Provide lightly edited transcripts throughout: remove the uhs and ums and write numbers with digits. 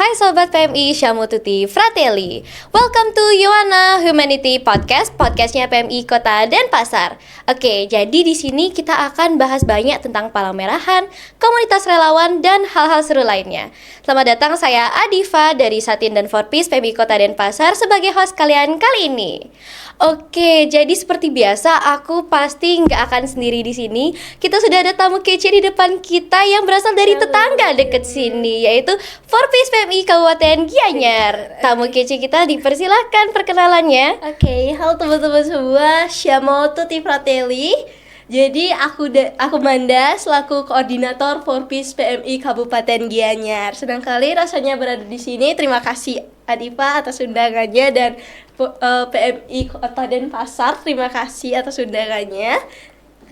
Hai Sobat PMI Syamu Tuti Fratelli. Welcome to Yohana Humanity Podcast, podcastnya PMI Kota Denpasar. Oke, jadi di sini kita akan bahas banyak tentang Palang Merahan, komunitas relawan, dan hal-hal seru lainnya. Selamat datang, saya Adifa dari Satin dan Forpis PMI Kota Denpasar sebagai host kalian kali ini. Oke, jadi seperti biasa aku pasti nggak akan sendiri di sini. Kita sudah ada tamu kece di depan kita yang berasal dari tetangga deket sini, yaitu Forpis PMI Kabupaten Gianyar. Tamu kece kita dipersilahkan perkenalannya. Oke, halo teman-teman semua, Syamu Tuti Fratelli. Jadi aku Manda selaku koordinator Forpis PMI Kabupaten Gianyar. Senang kali rasanya berada di sini. Terima kasih Adifa atas undangannya dan PMI Kota Denpasar. Terima kasih atas undangannya.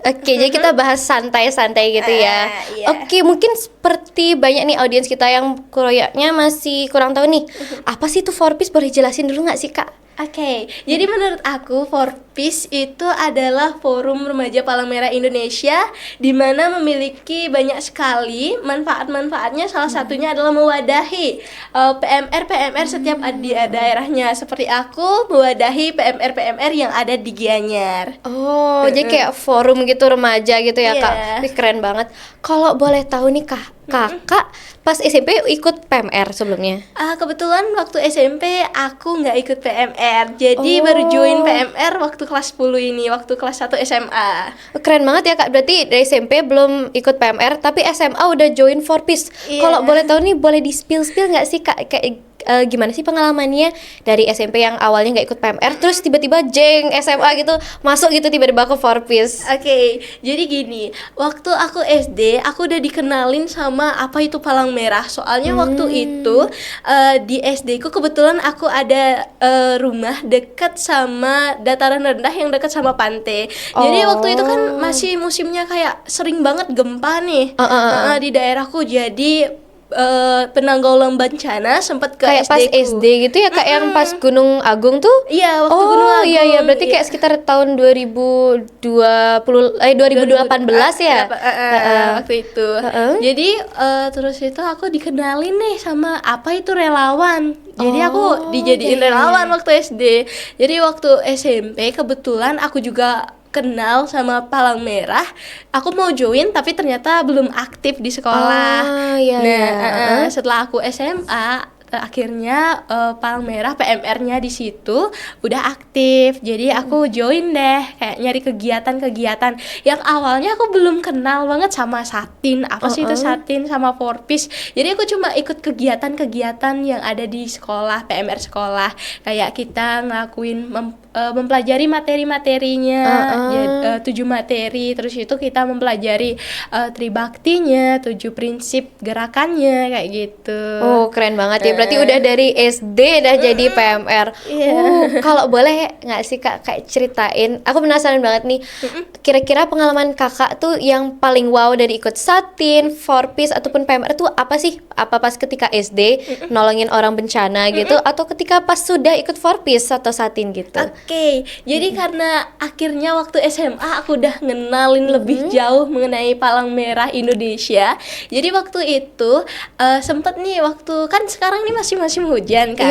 Oke, jadi kita bahas santai-santai gitu ya. Iya. Oke, mungkin seperti banyak nih audiens kita yang koyaknya masih kurang tahu nih. Apa sih itu Forpis? Boleh jelasin dulu nggak sih, Kak? Oke, jadi menurut aku Forpis itu adalah forum remaja Palang Merah Indonesia di mana memiliki banyak sekali manfaat-manfaatnya. Salah satunya adalah mewadahi PMR setiap di daerahnya. Seperti aku mewadahi PMR yang ada di Gianyar. Oh, jadi kayak forum gitu remaja gitu ya, Iya. Kak. Wih, keren banget. Kalau boleh tahu nih, Kakak pas SMP ikut PMR sebelumnya? Kebetulan waktu SMP aku nggak ikut PMR, jadi baru join PMR waktu kelas 10 ini, waktu kelas 1 SMA. Keren banget ya, Kak. Berarti dari SMP belum ikut PMR, tapi SMA udah join Forpis. Iya. Kalau boleh tahu nih, boleh di-spill nggak sih, Kak? Kayak gimana sih pengalamannya dari SMP yang awalnya nggak ikut PMR, terus tiba-tiba jeng SMA gitu, masuk gitu tiba-tiba ke Forpis. Oke, jadi gini, waktu aku SD, aku udah dikenalin sama apa itu Palang Merah. Soalnya waktu itu di SD ku kebetulan aku ada rumah dekat sama dataran rendah yang dekat sama pantai. Jadi waktu itu kan masih musimnya kayak sering banget gempa nih di daerahku. Jadi penanggulangan bencana sempat ke Kayak SD pas ku. SD gitu ya, Kak, yang pas Gunung Agung tuh? Iya, waktu Gunung Agung. Iya, berarti kayak sekitar tahun 2018 ya? Waktu itu. Jadi terus itu aku dikenalin nih sama apa itu relawan. Jadi aku dijadiin relawan waktu SD. Jadi waktu SMP kebetulan aku juga kenal sama Palang Merah. Aku mau join tapi ternyata belum aktif di sekolah. Setelah aku SMA akhirnya Palang Merah PMR-nya di situ udah aktif. Jadi aku join deh, kayak nyari kegiatan-kegiatan yang awalnya aku belum kenal banget sama Satin. Apa sih itu Satin sama Forpis. Jadi aku cuma ikut kegiatan-kegiatan yang ada di sekolah, PMR sekolah. Kayak kita ngelakuin mempelajari materi-materinya, 7 materi, terus itu kita mempelajari tribaktinya, 7 prinsip gerakannya, kayak gitu. Oh, keren banget ya. Berarti udah dari SD dah jadi PMR. Kalau boleh nggak sih, Kak, kayak ceritain? Aku penasaran banget nih. Kira-kira pengalaman Kakak tuh yang paling wow dari ikut Satin, Forpis ataupun PMR tuh apa sih? Apa pas ketika SD nolongin orang bencana gitu, atau ketika pas sudah ikut Forpis atau Satin gitu? Oke, jadi karena akhirnya waktu SMA aku udah ngenalin lebih jauh mengenai Palang Merah Indonesia. Jadi waktu itu sempet nih, waktu kan sekarang ini masih musim hujan kan.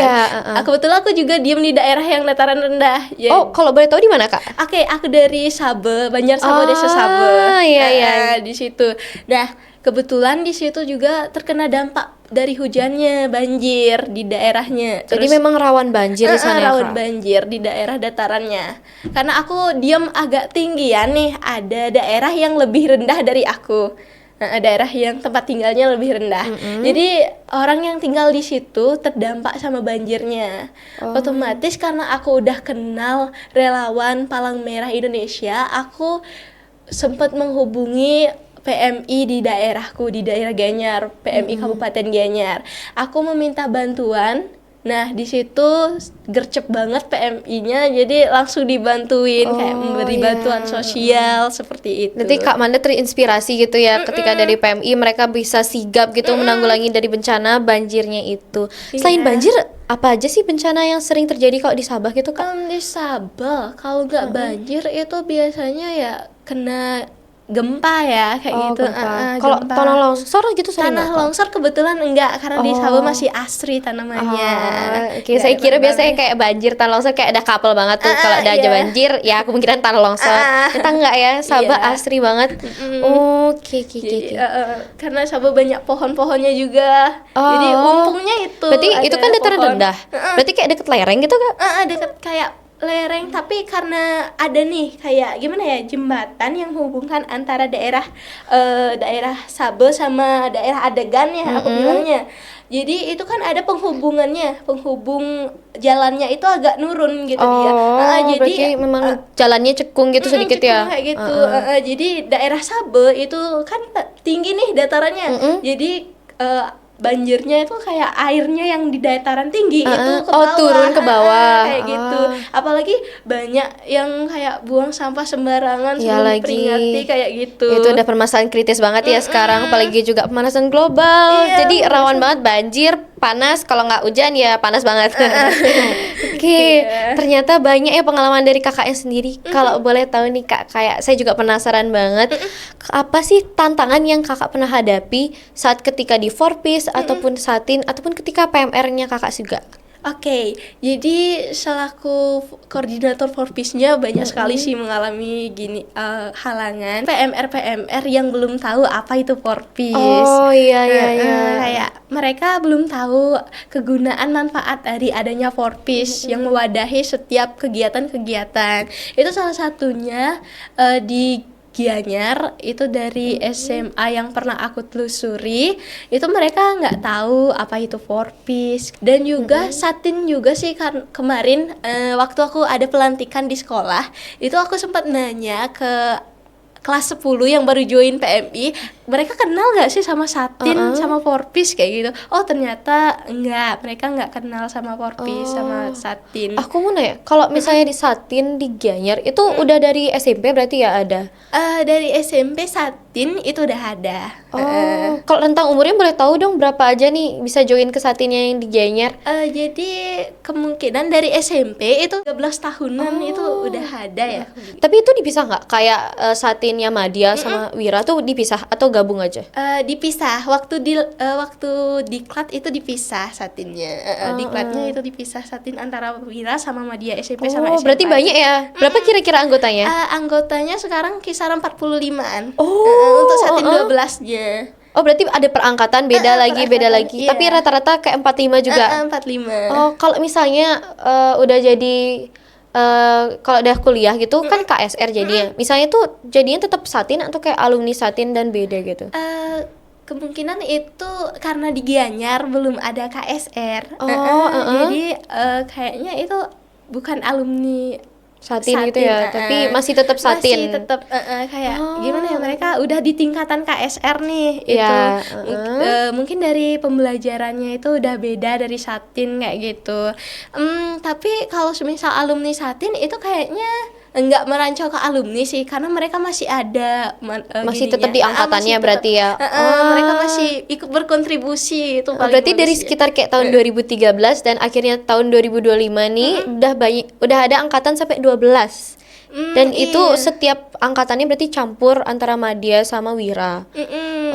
Kebetulan aku juga diem di daerah yang dataran rendah. Kalau boleh tahu di mana, Kak? Oke, aku dari Sabe, Banjar Sabe, Desa Sabe. Iya. Di situ. Nah, kebetulan di situ juga terkena dampak dari hujannya, banjir di daerahnya. Jadi memang rawan banjir di sana ya, rawan Kak? banjir di daerah datarannya. Karena aku diam agak tinggi ya nih, ada daerah yang lebih rendah dari aku. Daerah yang tempat tinggalnya lebih rendah. Jadi orang yang tinggal di situ terdampak sama banjirnya. Otomatis karena aku udah kenal relawan Palang Merah Indonesia, aku sempat menghubungi PMI di daerahku, di daerah Gianyar, PMI Kabupaten Gianyar. Aku meminta bantuan. Nah, di situ gercep banget PMI-nya, jadi langsung dibantuin, kayak memberi bantuan sosial seperti itu. Nanti Kak Manda terinspirasi gitu ya, ketika dari PMI mereka bisa sigap gitu menanggulangi dari bencana banjirnya itu. Selain banjir, apa aja sih bencana yang sering terjadi kalau di Sabah gitu, Kak? Di Sabah, kalau nggak banjir itu biasanya ya kena gempa ya kayak Oh, gitu. gempa. Kalau Gempa. tanah longsor gitu sering Tanah nggak, Kak? longsor kebetulan enggak karena di Oh. Sabo masih asri tanamannya. Oke, Nggak saya kira biasanya rame-rame. kayak banjir tanah longsor kayak ada kapal banget tuh. Kalau ada aja Iya. banjir, ya kemungkinan tanah longsor. Kita enggak ya, Sabah Iya. asri banget. Oke, oke, oke, Jadi, oke. karena Sabo banyak pohon-pohonnya juga. Jadi Oh. untungnya itu. Berarti ada itu kan dataran pohon. rendah. Berarti kayak deket lereng gitu, Kak? Deket kayak lereng, tapi karena ada nih kayak gimana ya, jembatan yang menghubungkan antara daerah Sabo sama daerah Adegan ya aku bilangnya. Jadi itu kan ada penghubung jalannya itu agak nurun gitu dia. Jadi berarti memang jalannya cekung gitu sedikit cekung ya. kayak gitu. Jadi daerah Sabo itu kan tinggi nih datarannya. Jadi banjirnya itu kayak airnya yang di dataran tinggi itu ke bawah. Turun ke bawah. Kayak gitu. Apalagi banyak yang kayak buang sampah sembarangan Iya sebelum lagi. diperingati kayak gitu. Itu udah permasalahan kritis banget ya sekarang, apalagi juga pemanasan global. Iya, Jadi rawan banget banjir, panas, kalau nggak hujan ya panas banget. Oke, ternyata banyak ya pengalaman dari kakaknya sendiri. Kalau boleh tahu nih Kak, kayak saya juga penasaran banget. Apa sih tantangan yang Kakak pernah hadapi saat ketika di Forpis ataupun Satin ataupun ketika PMR-nya Kakak juga? Oke, jadi selaku koordinator Forpisnya banyak sekali sih mengalami halangan PMR yang belum tahu apa itu Forpis. Oh iya iya iya. Kayak mereka belum tahu kegunaan manfaat dari adanya Forpis yang mewadahi setiap kegiatan-kegiatan. Itu salah satunya di Gianyar itu dari SMA yang pernah aku telusuri itu mereka nggak tahu apa itu Forpis. Dan juga Satin juga sih kemarin waktu aku ada pelantikan di sekolah itu aku sempat nanya ke kelas 10 yang baru join PMI, mereka kenal nggak sih sama Satin sama Forpis kayak gitu. Oh ternyata mereka nggak kenal sama Forpis sama Satin. Aku mau nanya, kalau misalnya di Satin di Gianyar itu udah dari SMP berarti ya ada? Dari SMP Satin itu udah ada. Kalau rentang umurnya boleh tahu dong berapa aja nih bisa join ke Satinnya yang di Gianyar? Jadi kemungkinan dari SMP itu 13 tahunan itu udah ada ya. Tapi itu dipisah nggak? Kayak Satinnya Madia sama Wira tuh dipisah atau gabung aja? Dipisah waktu diklat itu dipisah Satinnya. Diklatnya itu dipisah Satin antara Wira sama Madia SMP sama SMA. Berarti banyak ya? Berapa kira-kira anggotanya? Anggotanya sekarang kisaran 45-an. Oh, Untuk Satin 12-nya. Oh, berarti ada perangkatan beda lagi. iya. Tapi rata-rata kayak 45 juga. 45. Oh, kalau misalnya udah jadi kalau udah kuliah gitu kan KSR jadinya. Misalnya tuh jadinya tetap Satin atau kayak alumni Satin dan beda gitu. Kemungkinan itu karena di Gianyar belum ada KSR. Jadi kayaknya itu bukan alumni Satin gitu ya, tapi masih tetap Satin. Masih tetap kayak gimana ya, mereka udah di tingkatan KSR nih itu. Iya, Mungkin dari pembelajarannya itu udah beda dari Satin kayak gitu. Tapi kalau semisal alumni Satin itu kayaknya enggak merancau ke alumni sih, karena mereka masih ada masih tetap di angkatannya berarti ya. Mereka masih ikut berkontribusi itu paling Berarti dari bagus ya. sekitar kayak tahun 2013 dan akhirnya tahun 2025 nih udah ada angkatan sampai 12. Dan itu setiap angkatannya berarti campur antara Madia sama Wira.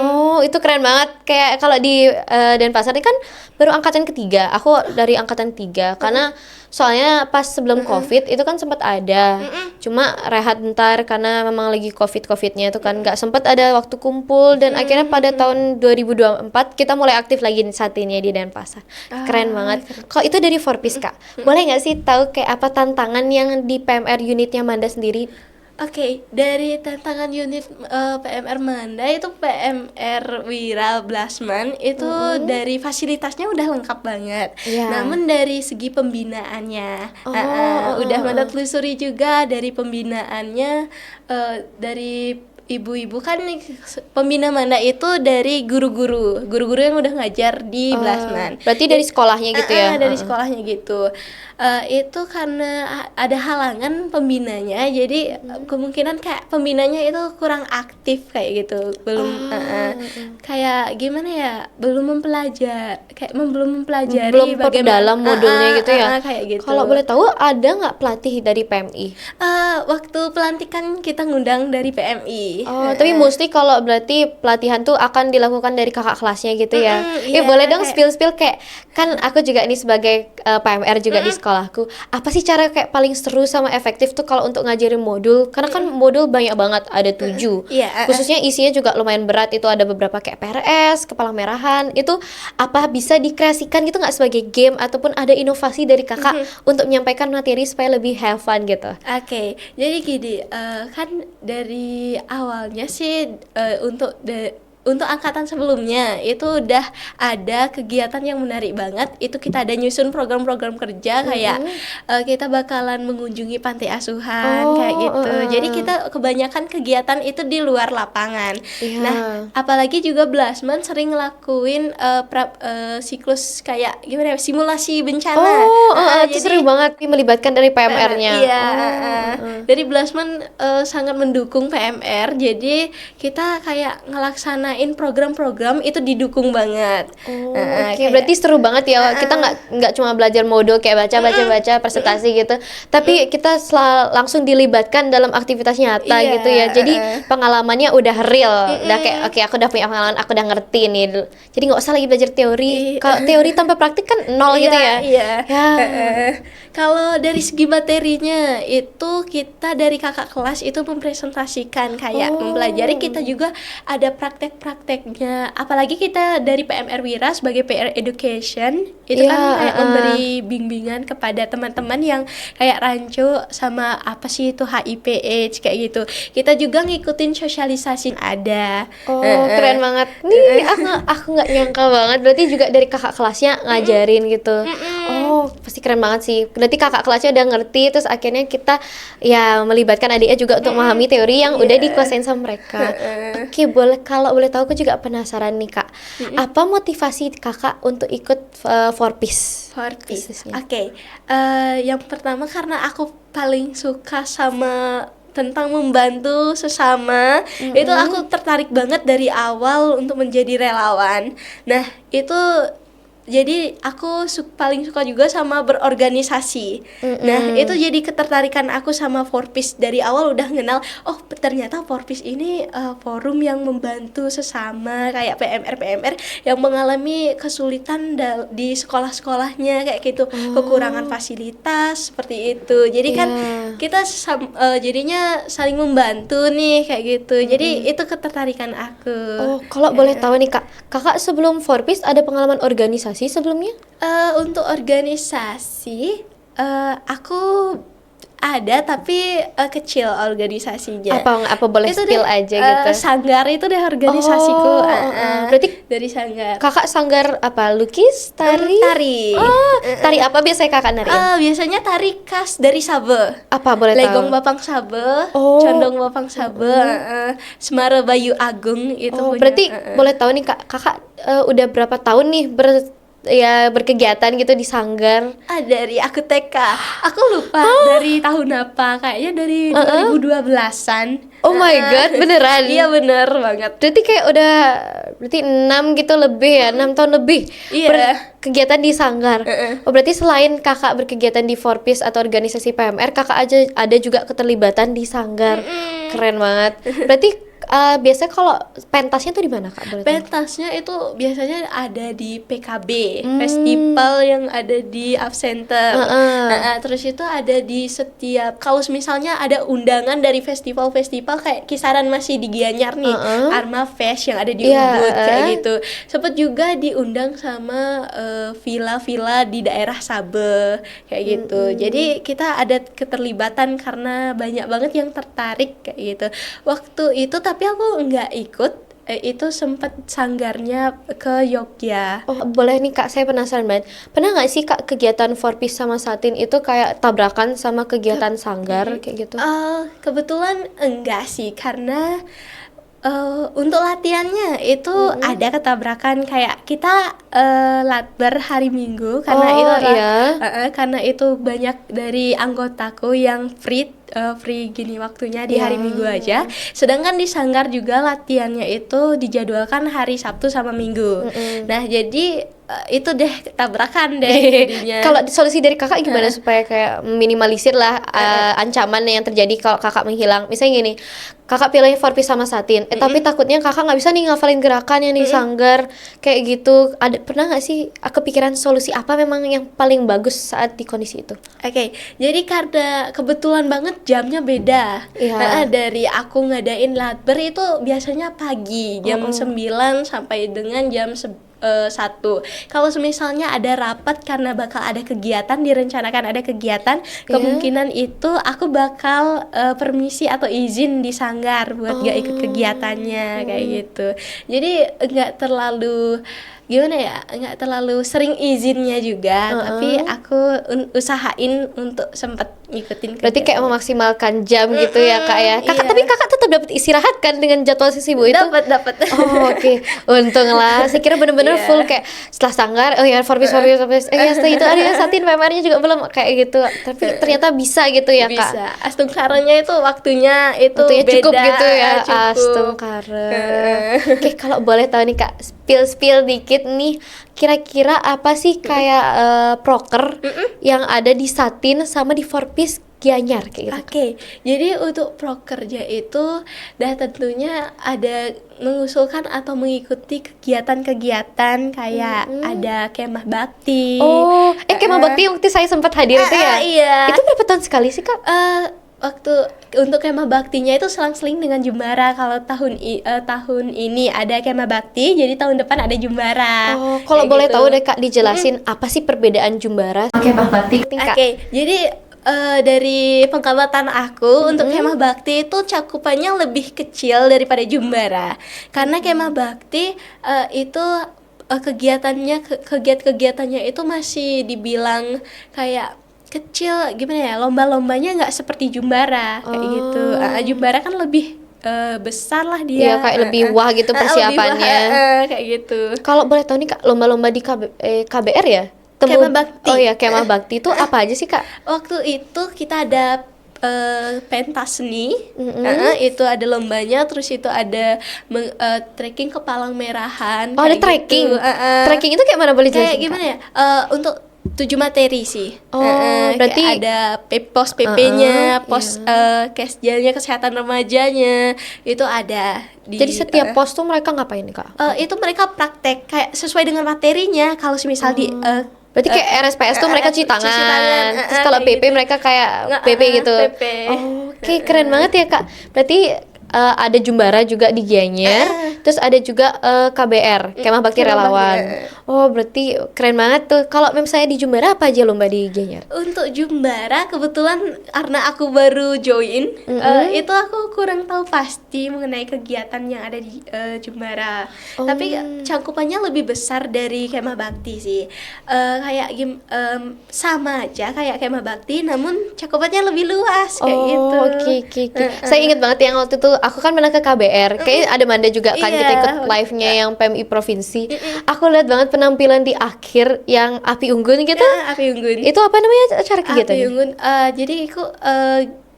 Oh, itu keren banget. Kayak kalau di Denpasar ini kan baru angkatan ketiga. Aku dari angkatan 3 karena soalnya pas sebelum Covid itu kan sempat ada. Cuma rehat bentar karena memang lagi Covid-Covidnya itu kan nggak sempat ada waktu kumpul dan akhirnya pada tahun 2024 kita mulai aktif lagi Satinnya di Denpasar. Keren banget. Kalau itu dari Forpis, Kak. Boleh nggak sih tahu kayak apa tantangan yang di PMR unitnya Manda sendiri? Oke, dari tantangan unit PMR Manda itu PMR Wira Blasman itu dari fasilitasnya udah lengkap banget. Iya. Namun dari segi pembinaannya udah Manda telusuri juga dari pembinaannya dari ibu-ibu kan nih, pembina Manda itu dari guru-guru yang udah ngajar di Blasman. Berarti dari sekolahnya gitu ya? Dari sekolahnya gitu. Itu karena ada halangan pembinanya, jadi kemungkinan kayak pembinanya itu kurang aktif kayak gitu, belum kayak gimana ya, belum mempelajari belum dalam modulnya gitu ya. Kayak gitu. Kalau boleh tahu ada nggak pelatih dari PMI? Waktu pelantikan kita ngundang dari PMI. sih. Tapi mostly kalau berarti pelatihan tuh akan dilakukan dari kakak kelasnya gitu ya. Iya, Boleh dong spill-spill kayak, kan aku juga ini sebagai PMR juga di sekolahku. Apa sih cara kayak paling seru sama efektif tuh kalau untuk ngajarin modul? Karena kan modul banyak banget, ada 7. Iya, Khususnya isinya juga lumayan berat, itu ada beberapa kayak PRS, kepala merahan. Itu apa bisa dikreasikan gitu nggak sebagai game ataupun ada inovasi dari kakak untuk menyampaikan materi supaya lebih have fun gitu? Oke, jadi gini, kan dari awalnya sih untuk angkatan sebelumnya itu udah ada kegiatan yang menarik banget. Itu kita ada nyusun program-program kerja kayak kita bakalan mengunjungi panti asuhan kayak gitu. Jadi kita kebanyakan kegiatan itu di luar lapangan. Iya. Nah, apalagi juga Blasman sering ngelakuin siklus kayak gimana ya, simulasi bencana. Itu seru banget nih melibatkan dari PMR-nya. Iya, dari Blasman sangat mendukung PMR. Jadi kita kayak ngelaksanain program-program itu didukung banget. Oke, berarti seru banget ya. Kita nggak cuma belajar modul kayak baca presentasi gitu, tapi kita langsung dilibatkan dalam aktivitas nyata Iya, gitu ya. Jadi pengalamannya udah real, udah kayak oke, aku udah punya pengalaman, aku udah ngerti nih. Jadi nggak usah lagi belajar teori. Kalau teori tanpa praktik kan nol gitu ya. Iya. Ya. Kalau dari segi materinya itu kita dari kakak kelas itu mempresentasikan kayak mempelajari, kita juga ada prakteknya. Apalagi kita dari PMR Wira sebagai PR Education itu kan kayak memberi bimbingan kepada teman-teman yang kayak rancu sama apa sih itu HIV/AIDS kayak gitu. Kita juga ngikutin sosialisasi ada. Keren banget. Nih aku nggak nyangka banget. Berarti juga dari kakak kelasnya ngajarin gitu. Pasti keren banget sih. Berarti kakak kelasnya udah ngerti, terus akhirnya kita ya melibatkan adiknya juga untuk memahami teori yang udah dikuasain sama mereka. Oke, kalau boleh tahu, aku juga penasaran nih Kak. Apa motivasi kakak untuk ikut Forpis? Oke. Yang pertama karena aku paling suka sama tentang membantu sesama. Itu aku tertarik banget dari awal untuk menjadi relawan. Nah, itu jadi aku paling suka juga sama berorganisasi. Nah, itu jadi ketertarikan aku sama Forpis. Dari awal udah kenal, oh ternyata Forpis ini forum yang membantu sesama kayak PMR yang mengalami kesulitan di sekolah-sekolahnya kayak gitu, kekurangan fasilitas seperti itu. Jadi kan kita jadinya saling membantu nih kayak gitu. Jadi itu ketertarikan aku. Kalau boleh tahu nih Kak, kakak sebelum Forpis ada pengalaman organisasi sebelumnya? Untuk organisasi aku ada tapi kecil organisasinya. Apa boleh itu spill aja gitu? Sanggar itu deh organisasiku. Berarti dari sanggar. Kakak sanggar apa? Lukis, tari? Tari. Tari apa biasanya kakak nari? Biasanya tari khas dari Sabe. Apa boleh tahu? Legong Bapang Sabe, Condong Bapang Sabe, Semara Bayu Agung itu punya. Berarti boleh tahu nih Kak, kakak udah berapa tahun nih berkegiatan gitu di sanggar? Dari aku TK. Aku lupa dari tahun apa. Kayaknya dari 2012-an. Oh my god, beneran? Iya bener banget. Berarti kayak berarti 6 gitu lebih ya, 6 tahun lebih berkegiatan di sanggar. Berarti selain kakak berkegiatan di Forpis atau organisasi PMR, kakak aja ada juga keterlibatan di sanggar. Keren banget. Berarti biasanya kalau pentasnya tuh di mana Kak? Pentasnya itu biasanya ada di PKB, festival yang ada di Absenter. Terus itu ada di setiap, kalau misalnya ada undangan dari festival-festival kayak kisaran masih di Gianyar nih, Arma Fest yang ada di Ubud kayak gitu. Sempet juga diundang sama villa-villa di daerah Sabe kayak gitu. Jadi kita ada keterlibatan karena banyak banget yang tertarik kayak gitu. Waktu itu tapi aku nggak ikut, itu sempat sanggarnya ke Yogyakarta. Boleh nih Kak, saya penasaran banget. Pernah nggak sih Kak kegiatan Forpis sama Satin itu kayak tabrakan sama kegiatan sanggar kayak gitu? Kebetulan enggak sih, karena untuk latihannya itu ada ketabrakan kayak kita latbar hari Minggu karena karena itu banyak dari anggotaku yang free gini waktunya di hari Minggu aja. Sedangkan di sanggar juga latihannya itu dijadwalkan hari Sabtu sama Minggu. Nah, jadi itu deh tabrakan deh jadinya. Kalau solusi dari kakak gimana supaya kayak minimalisir lah ancaman yang terjadi kalau kakak menghilang? Misalnya gini, kakak pilih four piece sama satin, tapi takutnya kakak nggak bisa nih ngafalin gerakan yang di sanggar kayak gitu. Pernah nggak sih kepikiran solusi apa memang yang paling bagus saat di kondisi itu? Oke, jadi karena kebetulan banget jamnya beda. Iya. Dari aku ngadain latber itu biasanya pagi jam 9 sampai dengan jam 1. Kalau misalnya ada rapat karena bakal ada kegiatan, direncanakan ada kegiatan, kemungkinan itu aku bakal permisi atau izin di sanggar buat gak ikut kegiatannya kayak gitu. Jadi nggak terlalu gimana ya, nggak terlalu sering izinnya juga, tapi aku usahain untuk sempat ngikutin Berarti kayak memaksimalkan jam gitu ya kak ya. Kakak iya. tapi kakak tetap dapat istirahat kan dengan jadwal sibuk itu? dapat. Oh oke. Untunglah. Saya kira bener-bener Iya. full kayak setelah sanggar, oh ya four piece. Ya setelah itu ada satin PMR-nya juga belum kayak gitu. Tapi ternyata bisa gitu ya kak. Bisa. Astungkaranya itu waktunya itu Waktunya beda. cukup gitu ya. Cukup. Astungkara. Oke, kalau boleh tahu nih kak, spill dikit nih. Kira-kira apa sih kayak proker yang ada di satin sama di four piece Gianyar kayak gitu? Oke, jadi untuk prokerja itu tentunya ada mengusulkan atau mengikuti kegiatan-kegiatan kayak ada kemah bakti. Oh, kemah bakti yang waktu saya sempat hadir itu ya? Iya. Itu berapa tahun sekali sih kak? Waktu untuk kemah baktinya itu selang-seling dengan Jumbara. Kalau tahun ini ada kemah bakti, jadi tahun depan ada Jumbara. Oh, kalau Kayak boleh gitu. tahu deh kak dijelasin apa sih perbedaan Jumbara sama kemah bakti? Kak? Oke, jadi dari pengamatan aku untuk kemah bakti itu cakupannya lebih kecil daripada Jumbara. Karena kemah bakti itu kegiatannya itu masih dibilang kayak kecil, gimana ya, lomba-lombanya nggak seperti Jumbara kayak gitu. Jumbara kan lebih besar lah dia. Iya, kayak lebih wah gitu persiapannya. Lebih wah, kayak gitu. Kalau boleh tahu nih kak, lomba-lomba di KBR ya? Kemah bakti. Oh iya, kemah bakti itu apa aja sih kak? Waktu itu kita ada pentas seni, itu ada lombanya, terus itu ada trekking ke Palang Merahan. Oh ada kayak trekking. gitu. Trekking itu kayak mana boleh jelasin? Kayak gimana ya? Untuk 7 materi sih. Oh, berarti kayak ada pos PP-nya, pos kesjalnya, kesehatan remajanya, itu ada. Jadi setiap pos tuh mereka ngapain nih kak? Itu mereka praktek kayak sesuai dengan materinya. Kalau misal di Berarti kayak RSPS tuh mereka cuci tangan. Terus kalau PP gitu. mereka kayak PP gitu. PP. Oh, oke, keren banget ya kak. Berarti ada Jumbara juga di Gianyar, terus ada juga KBR, Kemah Bakti Relawan. Oh, berarti keren banget tuh. Kalau misalnya di Jumbara apa aja lomba di Gianyar? Untuk Jumbara kebetulan karena aku baru join, itu aku kurang tahu pasti mengenai kegiatan yang ada di Jumbara. Tapi cakupannya lebih besar dari Kemah Bakti sih. Kayak sama aja kayak Kemah Bakti, namun cakupannya lebih luas kayak gitu. Oke. Saya ingat banget yang waktu itu aku kan pernah ke KBR, kayak ada Manda juga kan, Iya. kita ikut live-nya yang PMI Provinsi. Aku lihat banget penampilan di akhir yang api unggun gitu. Api unggun. Itu apa namanya acara kegiatannya? Api unggun. Jadi itu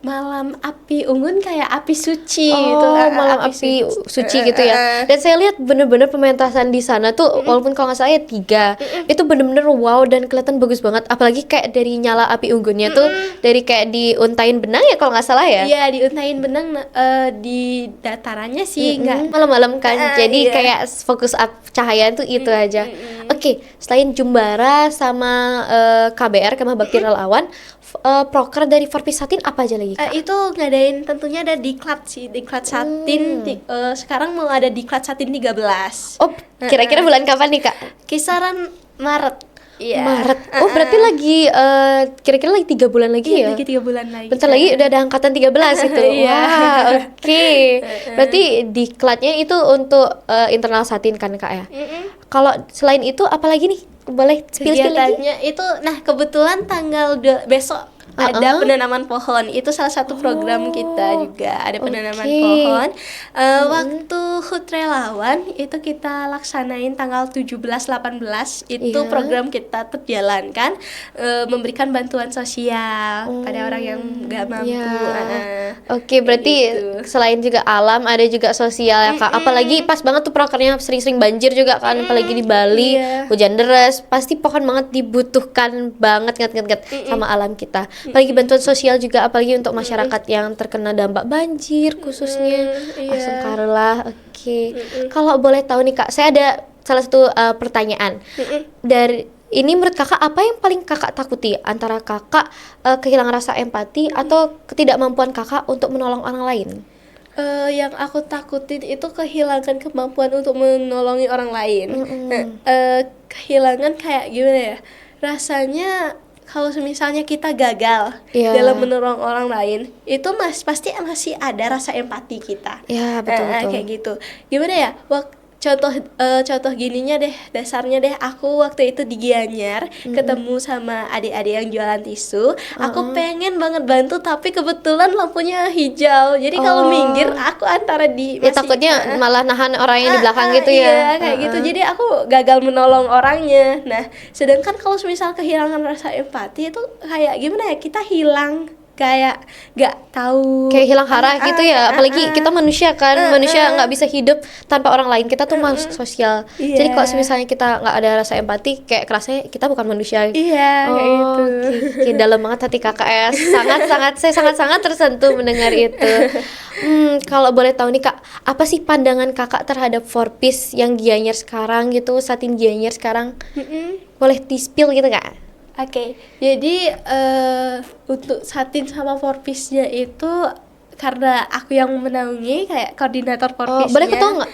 malam api unggun kayak api suci Oh, gitu. malam api suci gitu ya. Dan saya lihat bener-bener pementasan di sana tuh, walaupun kalau nggak salah ya 3, itu bener-bener wow dan kelihatan bagus banget. Apalagi kayak dari nyala api unggunnya tuh, dari kayak diuntain benang ya kalau nggak salah ya. Iya, diuntain benang di datarannya sih, nggak malam-malam kan, jadi iya. kayak fokus up cahaya tuh itu aja. Oke, selain Jumbara sama KBR Kemah Bakti Relawan, proker dari Four-Piece Satin apa aja lagi kak? itu ngadain tentunya ada diklat sih, diklat satin. Sekarang mau ada diklat satin 13. Oh, kira-kira bulan kapan nih kak? Kisaran Maret. Iya. Maret. Oh, berarti lagi kira-kira lagi 3 bulan lagi ya? Lagi 3 bulan lagi. Bentar lagi udah ada angkatan 13 itu. Iya. Wah, oke. Berarti diklatnya itu untuk internal Satin kan kak ya? Kalau selain itu apalagi nih? Boleh spill lagi? Kegiatannya itu, nah kebetulan besok ada penanaman pohon. Itu salah satu program kita juga, ada penanaman pohon. Waktu HUT relawan itu kita laksanain tanggal 17-18, itu program kita terjalankan, memberikan bantuan sosial pada orang yang nggak mampu. Oke, berarti selain juga alam, ada juga sosial ya Kak. Apalagi pas banget tuh prokernya sering-sering banjir juga kan, apalagi di Bali, hujan deras, pasti pohon banget dibutuhkan banget sama alam kita. Apalagi bantuan sosial juga, apalagi untuk masyarakat yang terkena dampak banjir khususnya. Asungkarela. Oke. Kalau boleh tahu nih Kak, saya ada salah satu pertanyaan. Dari ini menurut Kakak apa yang paling Kakak takuti antara Kakak kehilangan rasa empati atau ketidakmampuan Kakak untuk menolong orang lain? Yang aku takutin itu kehilangan kemampuan untuk menolongi orang lain. Kehilangan kayak gimana ya? Rasanya kalau misalnya kita gagal dalam menolong orang lain, itu pasti masih ada rasa empati kita. Iya, betul. Kayak gitu. Gimana ya? Contoh gininya deh, dasarnya deh, aku waktu itu di Gianyar ketemu sama adik-adik yang jualan tisu. Aku pengen banget bantu, tapi kebetulan lampunya hijau. Jadi kalau minggir aku antara di takutnya malah nahan orang yang di belakang gitu ya. Iya, kayak gitu. Jadi aku gagal menolong orangnya. Nah, sedangkan kalau misal kehilangan rasa empati itu kayak gimana ya? Kita hilang, kayak nggak tahu, kayak hilang arah gitu ya. Apalagi kita manusia kan, manusia nggak bisa hidup tanpa orang lain. Kita tuh makhluk sosial. Jadi kalau misalnya kita nggak ada rasa empati, kayak kerasnya kita bukan manusia. Kayak gitu. Okay. Dalam banget hati Kakak ya. Saya sangat tersentuh mendengar itu. Kalau boleh tahu nih Kak, apa sih pandangan Kakak terhadap Forpis yang Gianyar sekarang gitu, Satin Gianyar sekarang? Boleh di-spill gitu Kak? Oke, jadi untuk Satin sama Forpisnya itu karena aku yang menaungi kayak koordinator Forpisnya. Boleh tahu nggak?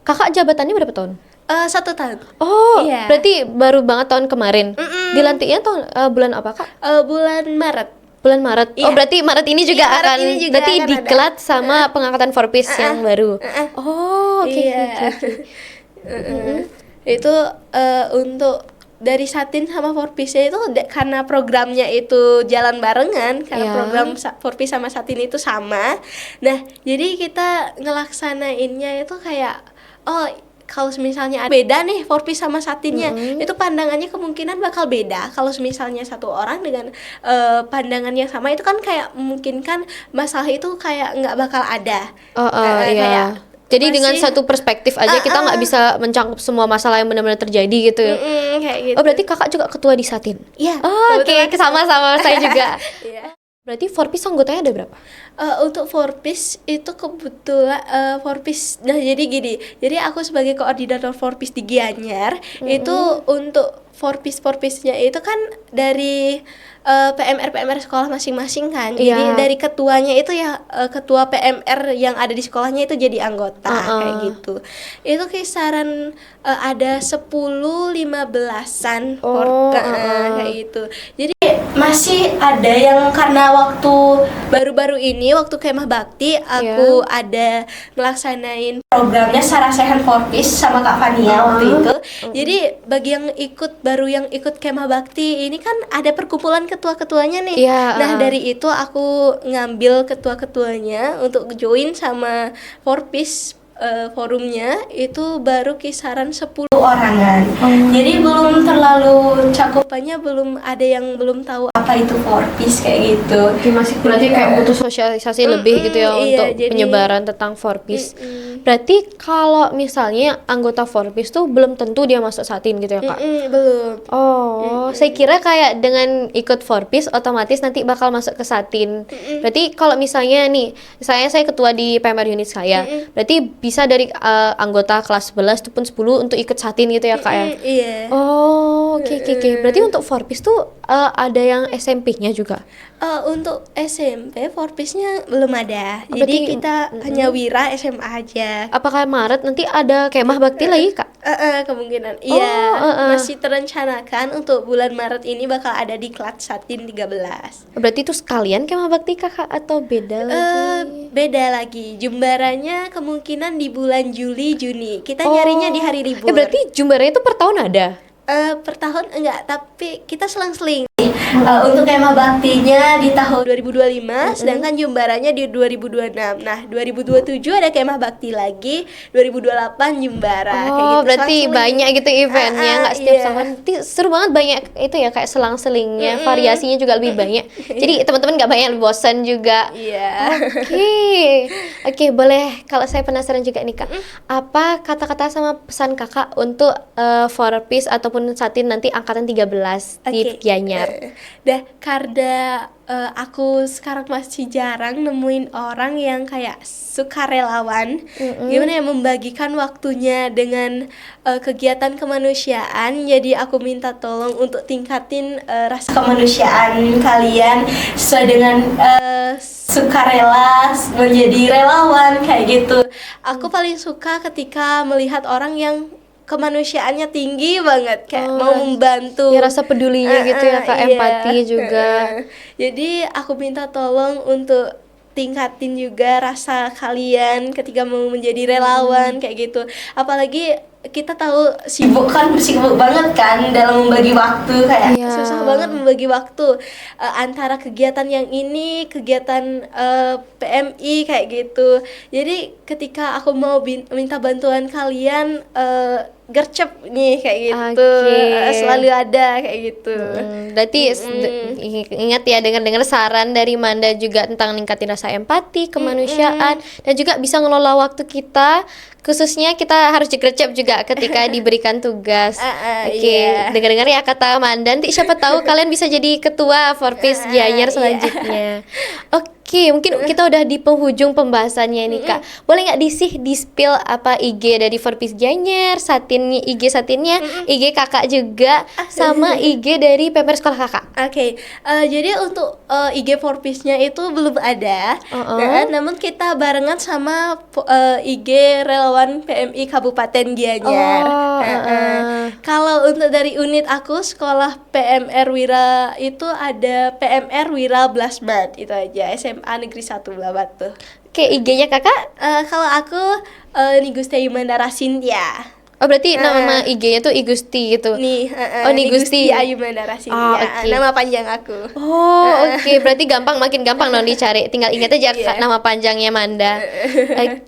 Kakak jabatannya berapa tahun? 1 tahun. Berarti baru banget tahun kemarin. Dilantiknya bulan apa Kak? Bulan Maret. Bulan Maret. Berarti Maret ini juga berarti diklat sama pengangkatan Forpis yang baru. Oke. Itu untuk dari Satin sama Forpisnya itu karena programnya itu jalan barengan, karena program Forpis sama Satin itu sama. Nah, jadi kita ngelaksanainnya itu kayak kalau misalnya beda nih Forpis sama Satinnya, itu pandangannya kemungkinan bakal beda. Kalau misalnya satu orang dengan pandangan yang sama, itu kan kayak memungkinkan masalah itu kayak nggak bakal ada. Kayak jadi dengan satu perspektif aja kita nggak bisa mencangkup semua masalah yang benar-benar terjadi gitu. Kayak gitu. Berarti Kakak juga ketua di Satin? Iya. Oke, sama-sama saya juga. Berarti Forpis anggotanya ada berapa? Untuk Forpis itu kebetulan Forpis, nah jadi gini, jadi aku sebagai koordinator Forpis di Gianyar, itu untuk Forpisnya itu kan dari PMR sekolah masing-masing kan. Jadi dari ketuanya itu ya ketua PMR yang ada di sekolahnya itu jadi anggota kayak gitu. Itu kisaran ada 10-15an kayak gitu. Jadi masih ada yang karena waktu baru-baru ini waktu Kemah Bakti aku ada melaksanain programnya Sarasehan Forpis sama Kak Fania waktu itu. Jadi bagi yang ikut Kemah Bakti ini kan ada perkumpulan ketua-ketuanya nih. Nah, dari itu aku ngambil ketua-ketuanya untuk join sama Forpis. Forumnya itu baru kisaran 10 orangan. Jadi belum terlalu cakupannya, belum ada yang belum tahu apa itu Forpis kayak gitu. Masih berarti kayak butuh sosialisasi lebih gitu ya untuk penyebaran tentang Forpis. Berarti kalau misalnya anggota Forpis tuh belum tentu dia masuk Satin gitu ya Kak? Belum. Saya kira kayak dengan ikut Forpis otomatis nanti bakal masuk ke Satin. Berarti kalau misalnya nih, saya ketua di PMR unit saya, berarti bisa dari anggota kelas 11 ataupun 10 untuk ikut Satin gitu ya Kak ya? Iya. Oke. Berarti untuk Forpis tuh ada yang SMP-nya juga? Untuk SMP Forpisnya belum ada. Jadi kita hanya Wira SMA aja. Apakah Maret nanti ada Kemah Bakti lagi Kak? Kemungkinan. Iya. Masih terencanakan untuk bulan Maret ini bakal ada di Klat Satin 13. Berarti itu sekalian Kemah Bakti Kakak atau beda lagi? Beda lagi. Jumbarannya kemungkinan di bulan Juni. Kita nyarinya di hari libur. Berarti jumbarannya itu per tahun ada? Per tahun enggak, tapi kita selang-seling. Untuk kemah baktinya di tahun 2025, sedangkan Jumbaranya di 2026. Nah, 2027 ada kemah bakti lagi, 2028 Jumbara kayak gitu. Berarti Selang-seling. banyak gitu eventnya, nggak setiap Iya. tahun. Nanti seru banget, banyak itu ya kayak selang-selingnya, variasinya juga lebih banyak. Jadi teman-teman nggak banyak bosan juga. Iya. Oke, boleh. Kalau saya penasaran juga nih Kak, apa kata-kata sama pesan Kakak untuk for peace ataupun Satin nanti angkatan 13 di Gianyar? Karena aku sekarang masih jarang nemuin orang yang kayak sukarelawan, gimana ya, membagikan waktunya dengan kegiatan kemanusiaan. Jadi aku minta tolong untuk tingkatin rasa kemanusiaan kalian sesuai dengan sukarela menjadi relawan kayak gitu. Aku paling suka ketika melihat orang yang kemanusiaannya tinggi banget, kayak mau membantu. Ya, rasa pedulinya gitu ya Kak, empati juga. Jadi aku minta tolong untuk tingkatin juga rasa kalian ketika mau menjadi relawan kayak gitu. Apalagi kita tahu sibuk banget kan dalam membagi waktu, kayak susah banget membagi waktu antara kegiatan yang ini, kegiatan PMI kayak gitu. Jadi ketika aku mau minta bantuan kalian, gercep nih kayak gitu, selalu ada kayak gitu. Berarti ingat ya, dengar saran dari Manda juga tentang ningkatin rasa empati, kemanusiaan, dan juga bisa ngelola waktu kita. Khususnya kita harus gercep juga ketika diberikan tugas. Dengar-dengar ya kata Manda, nanti siapa tahu kalian bisa jadi ketua for peace Gianyar selanjutnya. Mungkin kita udah di penghujung pembahasannya nih Kak. Boleh nggak di-spill apa IG dari For Peace Gianyar, IG Satinnya, IG Kakak juga, sama IG dari PMR sekolah Kakak? Jadi untuk IG For Peace-nya itu belum ada. Namun kita barengan sama IG relawan PMI Kabupaten Gianyar. Kalau untuk dari unit aku, sekolah PMR Wira itu ada PMR Wira Blasmat, itu aja, SMA Negeri 1 Blabatu. IG-nya Kakak? Kalau aku Nigusti Ayumandara Sintia. Berarti nama IG-nya tuh Igusti gitu. Nigusti Ayumandara Sintia. Nama panjang aku. Berarti makin gampang dong dicari. Tinggal ingat aja nama panjangnya Manda.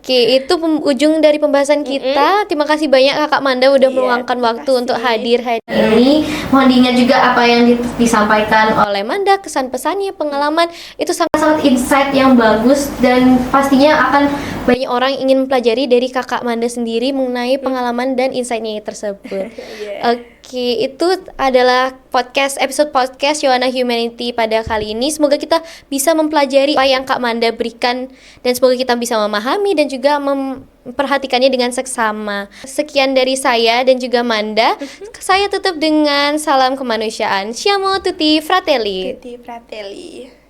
Itu ujung dari pembahasan kita. Terima kasih banyak Kakak Manda udah meluangkan waktu untuk hadir hari ini. Mohon diingat juga apa yang disampaikan oleh Manda, kesan-pesannya, pengalaman itu sangat-sangat insight yang bagus, dan pastinya akan banyak orang ingin mempelajari dari Kakak Manda sendiri mengenai pengalaman dan insight-nya tersebut. Itu adalah episode podcast Yohana Humanity pada kali ini. Semoga kita bisa mempelajari apa yang Kak Manda berikan, dan semoga kita bisa memahami dan juga memperhatikannya dengan seksama. Sekian dari saya dan juga Manda. Saya tutup dengan salam kemanusiaan. Siamo tutti fratelli. Tutti fratelli.